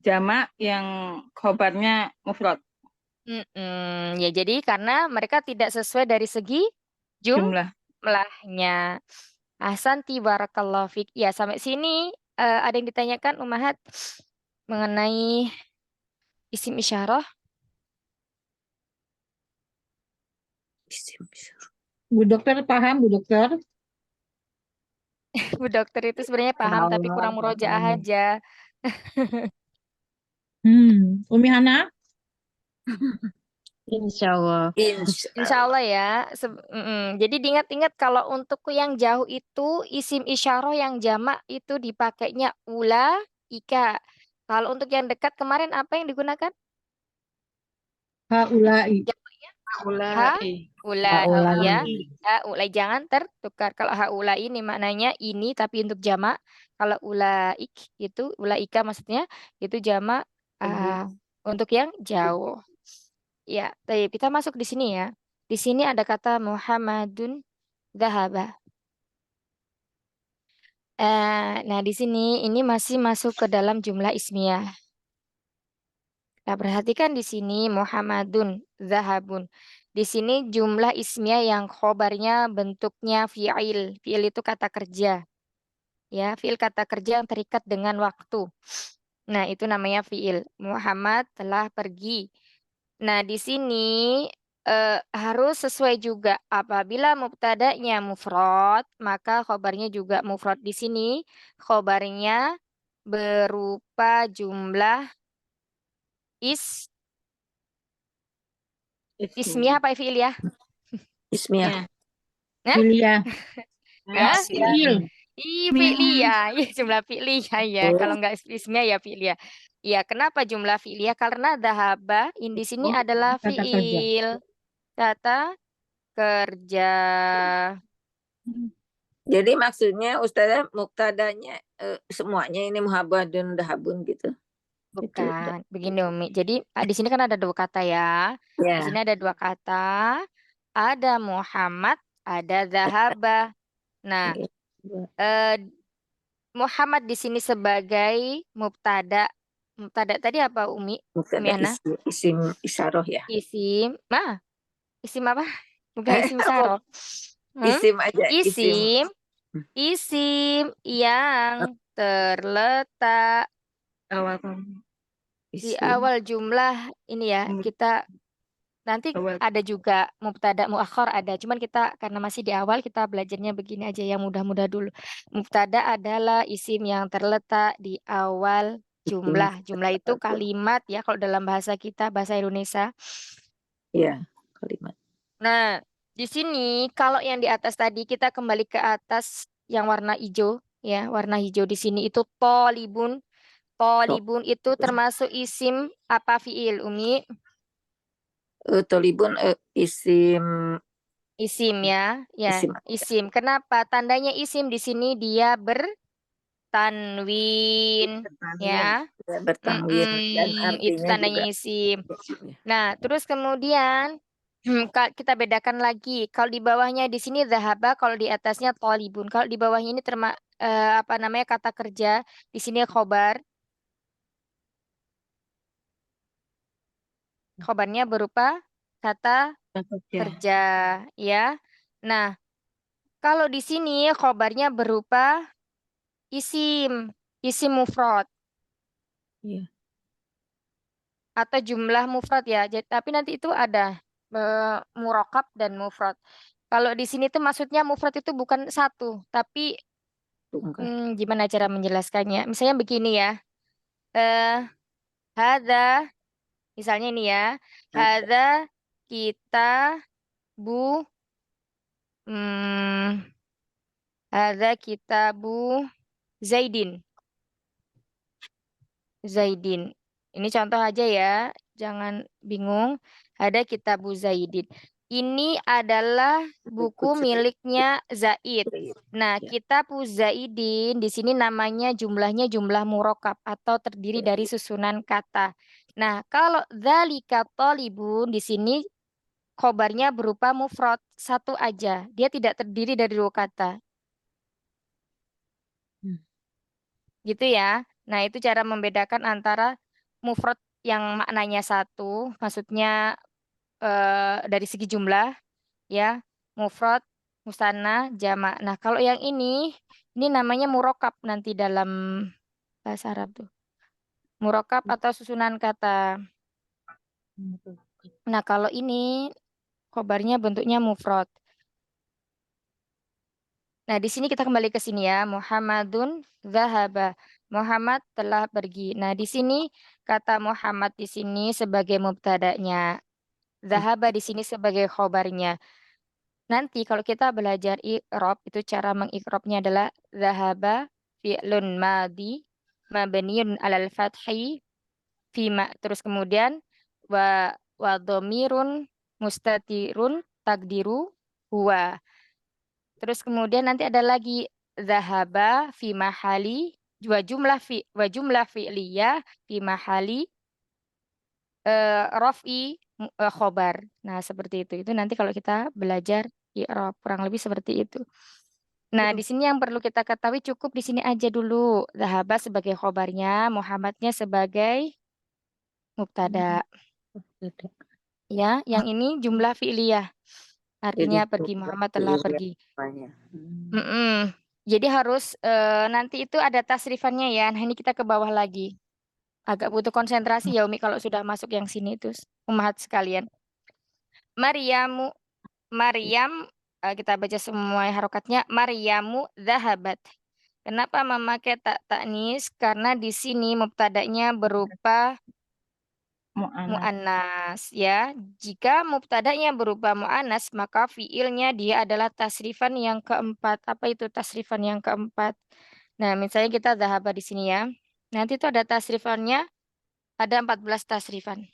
jamak, yang khobarnya mufrad. Ya, jadi karena mereka tidak sesuai dari segi Jumlah. jumlahnya. Ahsanti barakallahu fik. Ya, sampai sini ada yang ditanyakan Umahat mengenai isim isyarah. Bu dokter paham, Bu dokter? Bu dokter itu sebenarnya paham tapi kurang murojaah aja. Umi Hana? Insya Allah. Insya Allah ya. Jadi diingat-ingat kalau untuk yang jauh itu isim isyarah yang jamak itu dipakainya ula ika. Kalau untuk yang dekat kemarin apa yang digunakan? Haulai. Ulai. Ulai Haulai. ya. Ulai jangan tertukar. Kalau haula ini maknanya ini tapi untuk jamak. Kalau ulaik itu ulaika maksudnya itu jamak untuk yang jauh. Ya, baik, kita masuk di sini ya. Di sini ada kata Muhammadun Dhahaba. Nah, di sini ini masih masuk ke dalam jumlah ismiyah. Nah, perhatikan di sini Muhammadun, zahabun. Di sini jumlah ismiyah yang khobarnya bentuknya fi'il. Fi'il itu kata kerja. Ya, fi'il kata kerja yang terikat dengan waktu. Nah, itu namanya fi'il. Muhammad telah pergi. Nah, di sini harus sesuai juga. Apabila mubtada'nya mufrad, maka khobarnya juga mufrad. Di sini khobarnya berupa jumlah ismiyah apa fi'il ya? Ismiyah. Hah? Filia. Hah? Fiil. Fi'liyah, ya jumlah fi'liyah ya. Oh, Kalau enggak ismiyah ya fi'liyah. Ya, kenapa jumlah fi'liyah? Karena dahaba di sini adalah Kata kerja. fi'il. Kata kerja. jadi maksudnya Ustazah muktadanya semuanya ini muhabadun dahabun gitu. Itu. Bukan, begini Umi. Jadi di sini kan ada dua kata ya. Di sini Ya. ada dua kata. Ada Muhammad, ada zahaba. Nah, eh, Muhammad di sini sebagai mubtada. Mubtada tadi apa Umi? Umi Mubtada Hana? isim isaroh ya. Isim. Isim apa? Bukan isim Mau syaroh. Hmm? isim aja isim. Isim. Isim yang terletak Awal kamu. di Isim. awal jumlah ini ya. Kita nanti Awal. ada juga mubtada muakhar ada. Cuman kita karena masih di awal kita belajarnya begini aja yang mudah-mudah dulu. Mubtada adalah isim yang terletak di awal jumlah. Jumlah itu kalimat ya kalau dalam bahasa kita bahasa Indonesia. Ya, kalimat. Nah, di sini kalau yang di atas tadi kita kembali ke atas yang warna hijau ya, warna hijau di sini itu tolibun. Tolibun itu termasuk isim apa fiil Umi? Tolibun isim Isim ya, ya isim isim. Kenapa? Tandanya isim di sini dia bertanwin ya. ya, bertanwin dan Itu artinya tandanya juga isim. ya. Nah, terus kemudian kita bedakan lagi. Kalau di bawahnya di sini zahaba, kalau di atasnya tolibun. Kalau di bawahnya ini apa namanya kata kerja, di sini khobar. Khobarnya berupa kata kerja, ya. Nah, kalau di sini khobarnya berupa isim mufrad Iya. atau jumlah mufrad ya. Tapi nanti itu ada murokab dan mufrad. Kalau di sini tuh maksudnya mufrad itu bukan satu, tapi Tunggal. gimana cara menjelaskannya? Misalnya begini ya. Eh, Hada, misalnya ini ya. Hada kita bu, hmm, hada kita bu Zaidin. Zaidin. Ini contoh aja ya, jangan bingung. Ada Kitabu Zaidin. Ini adalah buku miliknya Zaid. Nah, Ya. Kitabu Zaidin di sini namanya jumlahnya jumlah murokab atau terdiri dari susunan kata. Nah, kalau dzalika thalibun di sini khobarnya berupa mufrad satu aja. Dia tidak terdiri dari dua kata. Gitu ya. Nah, itu cara membedakan antara mufrad yang maknanya satu, maksudnya dari segi jumlah ya, mufrad, musanna, jamak. Nah, kalau yang ini namanya murokab nanti dalam bahasa Arab tuh. Murokab atau susunan kata. Nah, kalau ini khobarnya bentuknya mufrad. Nah, di sini kita kembali ke sini ya. Muhammadun zahaba. Muhammad telah pergi. Nah, di sini kata Muhammad di sini sebagai mubtada'nya. Zahaba di sini sebagai khobarnya. Nanti kalau kita belajar i'rab itu cara mengikrabnya adalah zahaba fi'lun madi mabniun 'alal fathi terus kemudian wa dhamirun mustatirun takdiru huwa. Terus kemudian nanti ada lagi zahaba fi mahali wa jumlah fi'liyah fi mahali raf'i khobar. Nah, seperti itu. Itu nanti kalau kita belajar i'rab kurang lebih seperti itu. Nah, di sini yang perlu kita ketahui cukup di sini aja dulu. Zahaba sebagai khobarnya, Muhammadnya sebagai mubtada. Tidak. Ya, yang ini jumlah fi'liyah. Artinya Jadi pergi, Muhammad telah pergi. semuanya. Jadi harus nanti itu ada tasrifannya ya. Nah, ini kita ke bawah lagi. Agak butuh konsentrasi ya Umi kalau sudah masuk yang sini itu. Umat sekalian. Maryam, kita baca semua harokatnya. Maryamu zahabat. Kenapa memakai tak taknis? Karena di sini mubtada'nya berupa Mu'annas. mu'annas ya. Jika mubtada'nya berupa mu'annas, maka fiilnya dia adalah tasrifan yang keempat. Apa itu tasrifan yang keempat? Nah, misalnya kita zahaba di sini ya. Nanti itu ada tasrifannya, ada 14 tasrifan.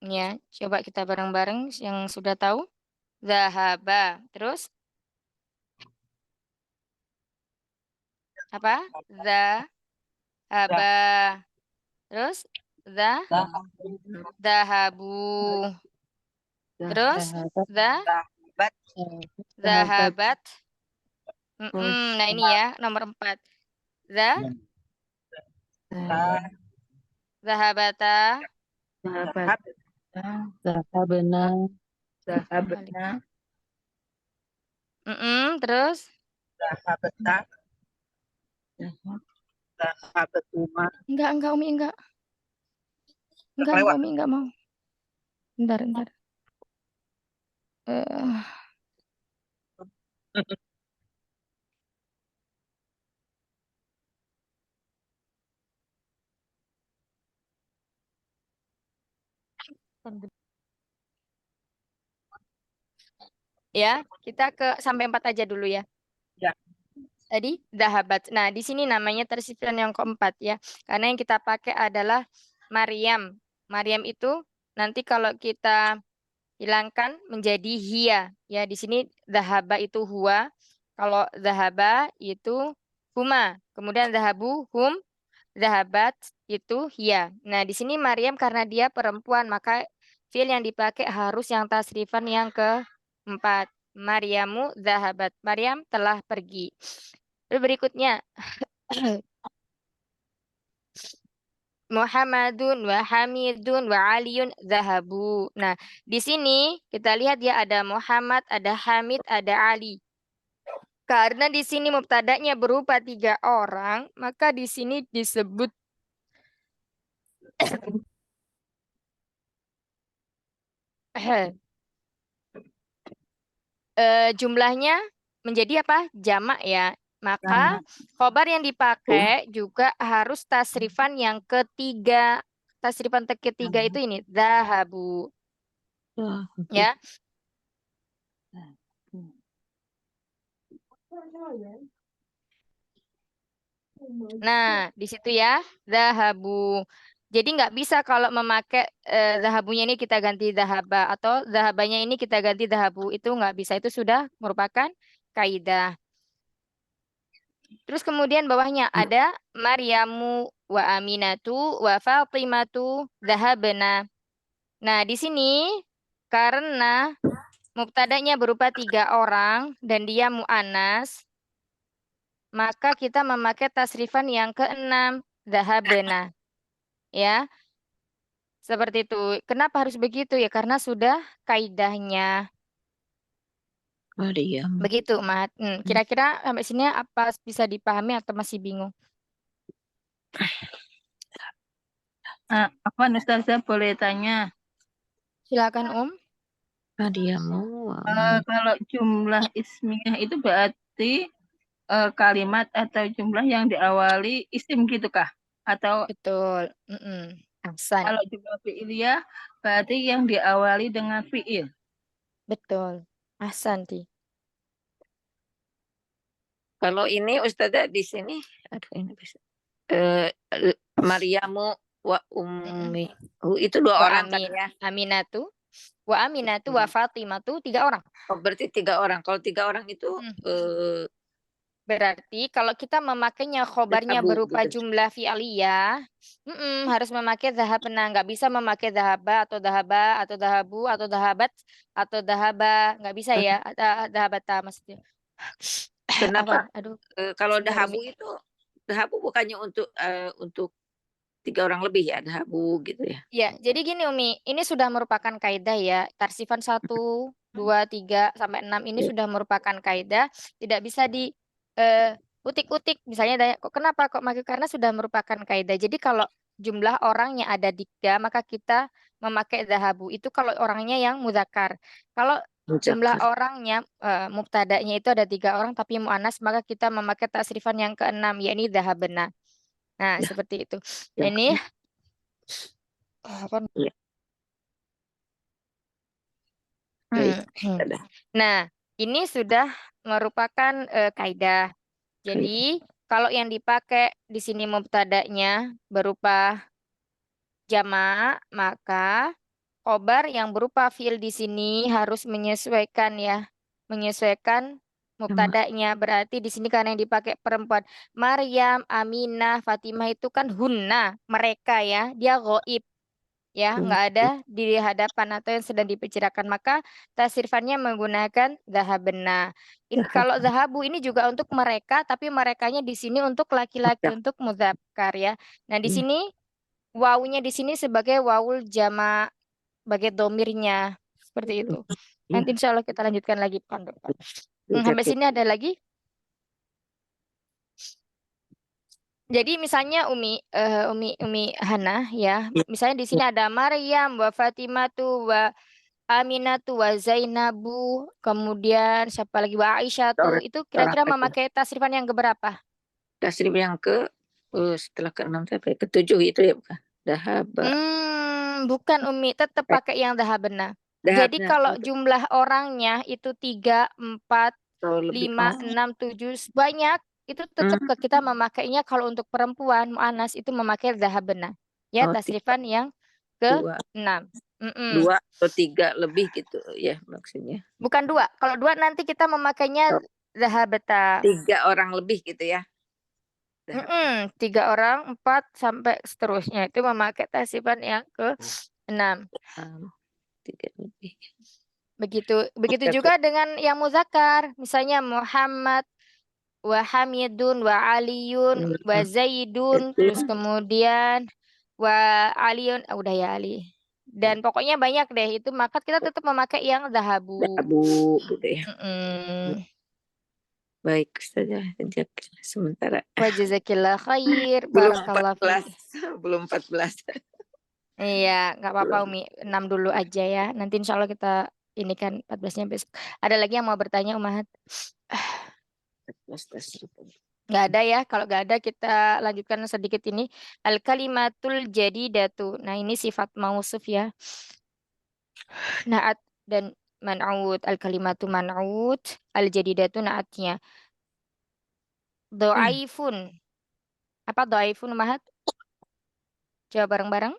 Ya, coba kita bareng-bareng yang sudah tahu. Zahaba. Terus apa? Zahaba. Terus zahabu. Terus Sahabat. zahabat. Nah ini ya nomor 4. Zahabata. Zahabna. Sahabatnya. Terus Sahabata. Sahabatuma. enggak Umi enggak. Enggak Lewat. Umi enggak mau. Bentar. Eh, ya, kita sampai 4 aja dulu ya. Ya. Tadi zahabat. Nah, di sini namanya tasrifan yang keempat ya. Karena yang kita pakai adalah Maryam. Maryam itu nanti kalau kita hilangkan menjadi hia. Ya, di sini zahaba itu huwa. Kalau zahaba itu huma. Kemudian zahabu hum, zahabat itu hia. Nah, di sini Maryam karena dia perempuan, maka fiil yang dipakai harus yang tasrifan yang keempat. Maryamu zahabat. Maryam telah pergi. Lalu berikutnya Muhammadun wa Hamidun wa Aliyun zahabu. Nah, di sini kita lihat ya ada Muhammad, ada Hamid, ada Ali. Karena di sini mubtada'nya berupa 3 orang, maka di sini disebut jumlahnya menjadi apa? Jamak ya. Maka khobar yang dipakai juga harus tasrifan yang ketiga. Tasrifan ketiga itu ini zahabu. Ya. Nah, di situ ya zahabu. Jadi nggak bisa kalau memakai zahabunya ini kita ganti zahaba atau zahabanya ini kita ganti zahabu itu nggak bisa. Itu sudah merupakan kaidah. Terus kemudian bawahnya ada Maryamu wa Aminatu wa Fatimatu zahabna. Nah, di sini karena mubtada'nya berupa 3 orang dan dia mu'annas, maka kita memakai tasrifan yang ke-6, zahabna. Ya, seperti itu. Kenapa harus begitu ya? Karena sudah kaidahnya. Begitu, Mat. Kira-kira sampai sini apa bisa dipahami atau masih bingung? Apa Ustazah boleh tanya? Silakan, Kalau jumlah ismiyah itu berarti kalimat atau jumlah yang diawali isim gitu kah? Atau Betul. Ahsan. kalau jumlah fi'iliyah berarti yang diawali dengan fi'il. Betul. Ahsan, Ti. Kalau ini Ustazah di sini aduh ini bisa. Maryamu wa ummi. Itu 2 orang kan ya. Aminatu. Wa Aminatu wa Fatimatu 3 orang. Oh, berarti 3 orang. Kalau 3 orang itu Berarti kalau kita memakainya khobarnya zahabu, berupa gitu. jumlah fi'aliyah, harus memakai zahabna. Nggak bisa memakai zahaba atau zahaba atau zahabu atau zahabat atau zahaba. Nggak bisa ya. Zahabata maksudnya. Kenapa Afwan, aduh, kalau sebentar Umi. dahabu bukannya untuk 3 orang lebih ya dahabu gitu ya? Ya, jadi gini Umi, ini sudah merupakan kaidah ya. Tarsifan 1, 2, 3, sampai 6 ini Ya. sudah merupakan kaidah. Tidak bisa di eh, utik-utik. Misalnya, kok kenapa kok pakai? Karena sudah merupakan kaidah. Jadi kalau jumlah orangnya ada 3, maka kita memakai dahabu. Itu kalau orangnya yang mudzakkar. Kalau jumlah Muzakkar. orangnya, mubtada'nya itu ada 3 orang, tapi mu'annas, maka kita memakai tasrifan yang ke-6, yakni dahabna. Nah, Ya, seperti itu. yang Ini apa? Iya, baik. Hmm. Ada. Nah, ini sudah merupakan kaidah. Jadi, kalau yang dipakai di sini mubtada'nya berupa jamak, maka khobar yang berupa fiil di sini harus menyesuaikan ya, menyesuaikan Sama. mubtada'nya. Berarti di sini karena yang dipakai perempuan, Maryam, Aminah, Fatimah itu kan hunna, mereka ya, dia ghaib ya, nggak ada di hadapan atau yang sedang diperkirakan, maka tasrifannya menggunakan zahabna. Ini kalau zahabu ini juga untuk mereka, tapi merekanya di sini untuk laki-laki, Muzakkar. untuk mudzakkar ya. Nah, di Iya. sini wawunya di sini sebagai wawul jama, sebagai domirnya seperti itu. Iya. Nanti insya Allah kita lanjutkan lagi pekan depan. Sampai Muzakkar. sini ada lagi. Jadi misalnya Umi Hana ya, Iya. misalnya di sini ada Maryam wa Fatimatu wa Aminatu wa Zainabu, kemudian siapa lagi wa Aisyah tuh, Orang itu orang kira-kira laki. memakai tasrifan yang keberapa? Tasrif yang setelah ke-6 sampai ke-7 itu ya bukan? Dahaba. Bukan Umi, tetap Eh, pakai yang dahabna. Jadi dahabna. kalau jumlah orangnya itu 3, 4, Atau lebih. 5, 6, 7 banyak, itu tetap kita memakainya kalau untuk perempuan mu'anas itu memakai dahabna. Ya, Oh, tasrifan yang dua. ke-6. Dua atau 3 lebih gitu ya maksudnya. Bukan 2. Kalau 2 nanti kita memakainya Oh, dahabata. 3 orang lebih gitu ya. Dahab. 3 orang, 4 sampai seterusnya itu memakai tasrifan yang ke-6. 3 lebih. Begitu begitu Muzakkar. juga dengan yang muzakkar, misalnya Muhammad wa Hamidun wa Aliyun wa Zaidun, Itu terus kemudian wa Aliyun, udah ya Ali. Dan pokoknya banyak deh itu, maka kita tetap memakai yang dahabu. dahabu gitu ya. Baik saja sementara Wa jazakillah khair, belum barakallah fiik. 14 belum 14 Iya, nggak apa-apa belum Umi, 6 dulu aja ya. Nanti insya Allah kita ini kan 14-nya besok. Ada lagi yang mau bertanya Umahat? 14 Nggak ada ya. Kalau nggak ada kita lanjutkan sedikit ini. Al-kalimatul jadidatu. Nah, ini sifat mausuf ya. Naat dan man'ud. Al-kalimatu man'ud. Al-jadidatu naatnya. Do'aifun. Apa do'aifun Umahat? Coba bareng-bareng.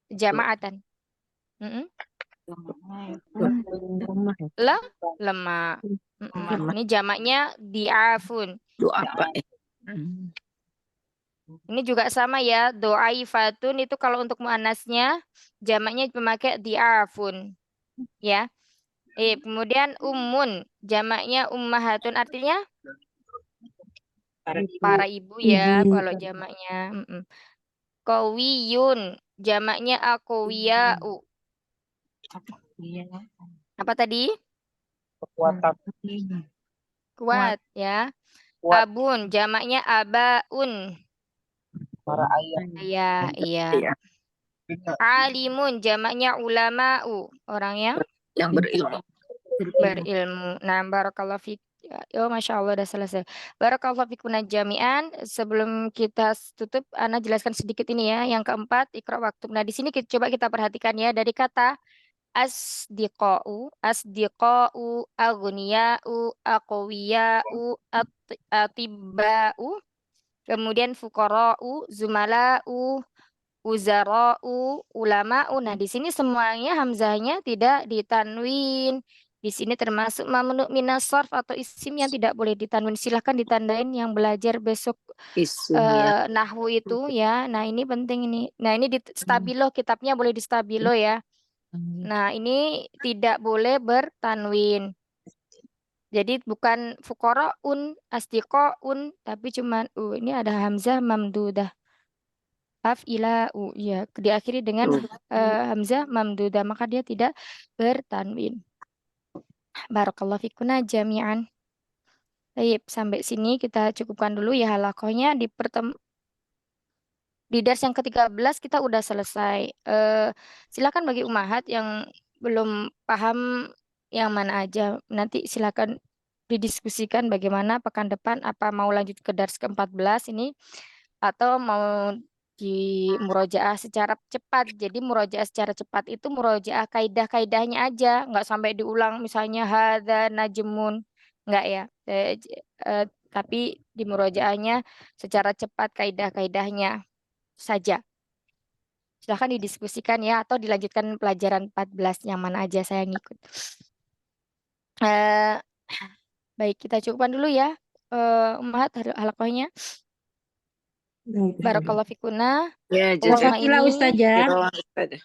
Jama'atan. Mm-mm. Lemah ya. Lemah. Lemah. Ini jamaknya di'afun. doa apa ya? Ini juga sama ya, do'aifatun itu kalau untuk muannasnya jamaknya memakai di'afun. Ya. Kemudian ummun jamaknya ummahatun, artinya para ibu ya Ibu. kalau jamaknya. Qawiyun jamaknya aqwiya'u. Apa tadi? Kekuatan. Kuat ya. Kuat. Abun jamaknya abaun. Para ayah. Iya. Iya, Alimun jamaknya ulama'u, orang yang yang berilmu. Nah, barakallahu fik. Oh, Masya Allah, udah selesai. Barakallahu fikuna jami'an. Sebelum kita tutup, Ana jelaskan sedikit ini ya. Yang keempat, ikra waktu. Nah, di sini coba kita perhatikan ya. Dari kata asdiqa'u, aghniya'u, aqwiya'u, atibba'u, kemudian fuqara'u, zumala'u, uzara'u, ulama'u. Nah, di sini semuanya hamzahnya tidak ditanwin. Di sini termasuk mamnu minas sarf atau isim yang tidak boleh ditanwin. Silahkan ditandain yang belajar besok isim ya. nahwu itu ya. Nah, ini penting ini. Nah, ini di stabilo, kitabnya boleh di stabilo ya. Nah, ini tidak boleh bertanwin. Jadi bukan fuqaraun, asdiqaun, tapi cuman ini ada hamzah mamdudah. Af'ila'u, ya, diakhiri dengan hamzah mamdudah, maka dia tidak bertanwin. Barakallahu fikuna jami'an. Baik, sampai sini kita cukupkan dulu ya halakohnya. Di dars yang ke-13 kita udah selesai. Silakan bagi umahat yang belum paham yang mana aja. Nanti silakan didiskusikan bagaimana pekan depan, apa mau lanjut ke dars ke-14 ini atau mau di murojaah secara cepat. Jadi murojaah secara cepat itu murojaah kaidah-kaidahnya aja, nggak sampai diulang misalnya hadza najmun, nggak ya. Tapi di murojaahnya secara cepat kaidah-kaidahnya saja. Silahkan didiskusikan ya atau dilanjutkan pelajaran 14 yang mana aja saya ngikut. Baik, kita cukupkan dulu ya. Ummahat halakohnya. Barakallahu fikuna. Ya, Allahumma Jazakallah ini Ustazah.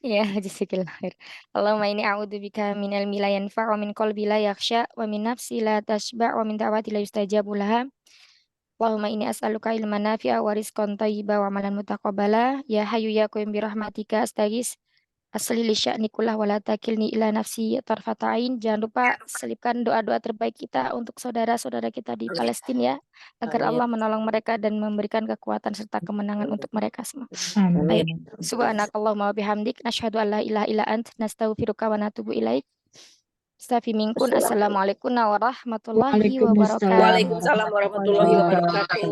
ya jazakallahu khair. Allahumma inni a'udzubika min ilmi la yanfa' wa min qalbi la yakhsha wa min nafsi la tashba' wa min da'wati la yustajabu laha. Allahumma inni as'aluka ilman nafi'a wa rizqan thayyiba wa amalan mutaqabbala. Ya hayyu ya qayyum bi rahmatika astaghits. Asli li sya'ni kullah wa la takilni ila nafsi tarfata ain. Jangan lupa selipkan doa-doa terbaik kita untuk saudara-saudara kita di Palestina ya, agar Allah menolong mereka dan memberikan kekuatan serta kemenangan untuk mereka semua. Baik. Amin. Subhanakallahumma wa bihamdik nasyhadu an la ilaha illa ant nastaghfiruka wa natubu ilaik. Astaghfiru minkum. Assalamualaikum warahmatullahi Waalaikumsalam wabarakatuh. Waalaikumsalam warahmatullahi wabarakatuh.